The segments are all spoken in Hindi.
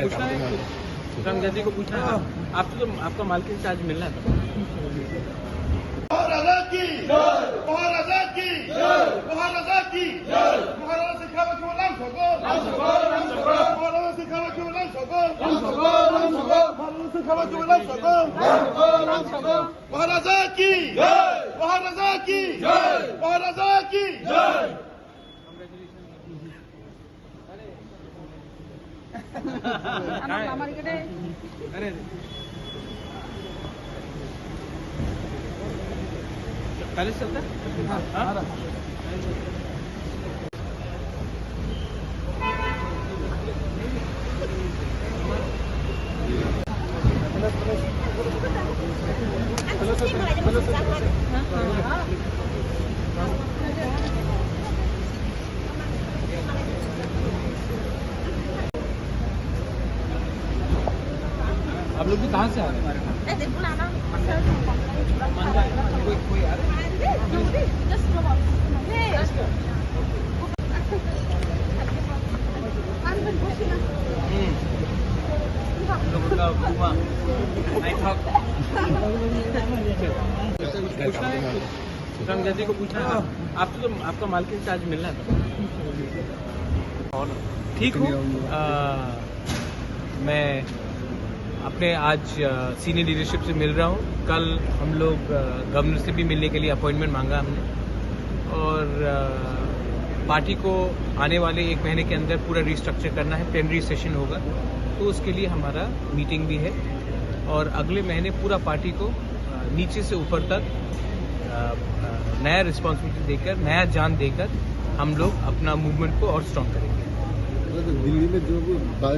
पूछना है रंगजैदी को पूछना है आपसे, तो आपका मालकिन से आज मिलना है। महाराजा की महाराजा की महाराजा की महाराजा सिखावा क्यों नाम सको महाराजा सिखावा क्यों नाम सको महाराजा सिखावा क्यों नाम सको महाराजा की महाराजा की महाराजा की अरे पहले चलता है। आप लोग भी कहाँ से आ रहे हैं? कोई आ रहा है? पूछना है रंगजैदी को पूछना है आपसे, तो आपका मालकिन से आज मिलना है। ठीक हूँ, मैं अपने आज सीनियर लीडरशिप से मिल रहा हूँ। कल हम लोग गवर्नर से भी मिलने के लिए अपॉइंटमेंट मांगा हमने, और पार्टी को आने वाले 1 महीने के अंदर पूरा रिस्ट्रक्चर करना है। प्लेनरी सेशन होगा, तो उसके लिए हमारा मीटिंग भी है, और अगले महीने पूरा पार्टी को नीचे से ऊपर तक नया रिस्पॉन्सिबिलिटी देकर, नया जान देकर हम लोग अपना मूवमेंट को और स्ट्रॉन्ग करेंगे। दिल्ली में जो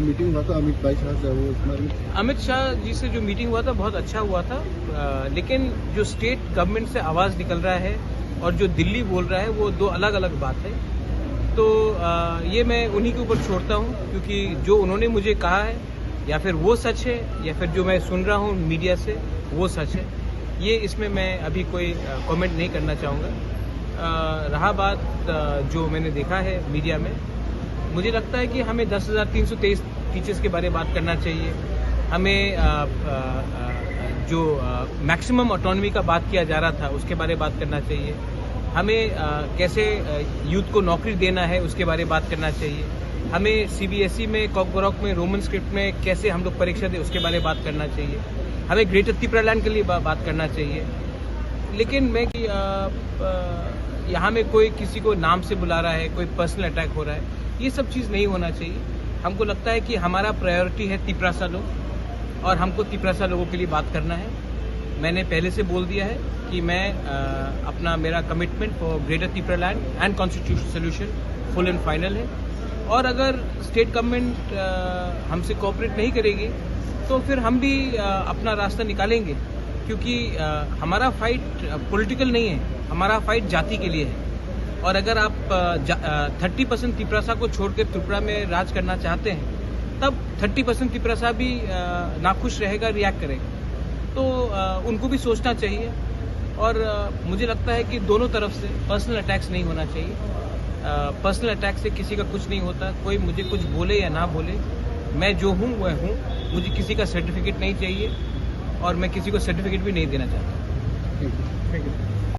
मीटिंग हुआ था अमित शाह से, वो अमित शाह जी से जो मीटिंग हुआ था बहुत अच्छा हुआ था, लेकिन जो स्टेट गवर्नमेंट से आवाज़ निकल रहा है और जो दिल्ली बोल रहा है वो दो अलग अलग बात है। तो ये मैं उन्हीं के ऊपर छोड़ता हूँ, क्योंकि जो उन्होंने मुझे कहा है या फिर वो सच है, या फिर जो मैं सुन रहा हूँ मीडिया से वो सच है, ये इसमें मैं अभी कोई कमेंट नहीं करना चाहूँगा। रहा बात जो मैंने देखा है मीडिया में, मुझे लगता है कि हमें 10,323 टीचर्स के बारे में बात करना चाहिए। हमें जो मैक्सिमम ऑटोनॉमी का बात किया जा रहा था उसके बारे में बात करना चाहिए। हमें कैसे यूथ को नौकरी देना है उसके बारे में बात करना चाहिए। हमें सीबीएसई में, कॉकबॉरोक में, रोमन स्क्रिप्ट में कैसे हम लोग परीक्षा दें उसके बारे में बात करना चाहिए। हमें ग्रेटर त्रिपुरा लैंड के लिए बात करना चाहिए। लेकिन मैं कि यहाँ में कोई किसी को नाम से बुला रहा है, कोई पर्सनल अटैक हो रहा है, ये सब चीज़ नहीं होना चाहिए। हमको लगता है कि हमारा प्रायोरिटी है तिपरासा लोग, और हमको तिपरासा लोगों के लिए बात करना है। मैंने पहले से बोल दिया है कि मैं मेरा commitment for greater Tripura land and constitutional solution full and final है। और अगर स्टेट गवर्नमेंट हमसे कोऑपरेट नहीं करेगी तो फिर हम भी अपना रास्ता निकालेंगे, क्योंकि हमारा फाइट पॉलिटिकल नहीं है, हमारा फाइट जाति के लिए है। और अगर आप 30% तिपरासा को छोड़कर त्रिपुरा में राज करना चाहते हैं, तब 30% तिपरासा भी नाखुश रहेगा, रिएक्ट करेगा। तो उनको भी सोचना चाहिए। और मुझे लगता है कि दोनों तरफ से पर्सनल अटैक्स नहीं होना चाहिए। पर्सनल अटैक से किसी का कुछ नहीं होता। कोई मुझे कुछ बोले या ना बोले, मैं जो हूँ वह हूँ। मुझे किसी का सर्टिफिकेट नहीं चाहिए, और मैं किसी को सर्टिफिकेट भी नहीं देना चाहता। Thank you.